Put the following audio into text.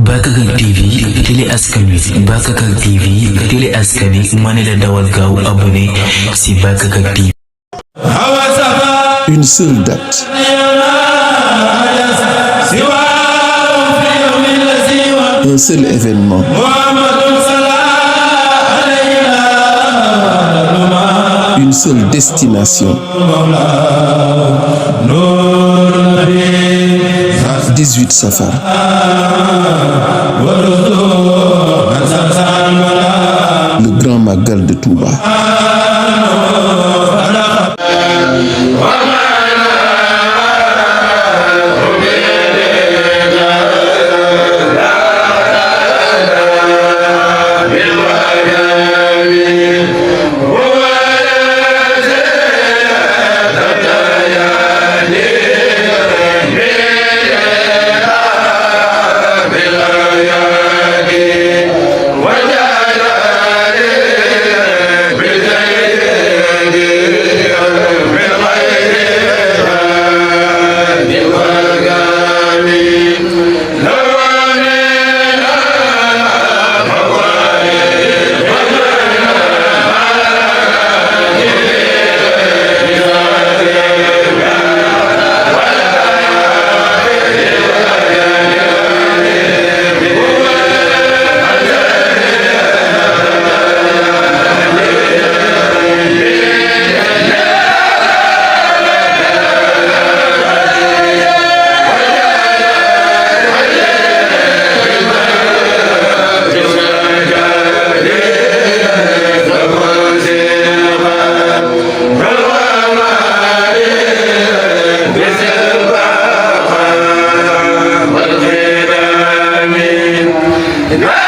Bakakak TV télé askan wi Bakakak TV télé askan wi ma ne la dawal gaaw abonné si Bakakak TV. Une seule date. Un seul événement. Une seule destination. 18 Safar. Le grand Magal de Touba. No!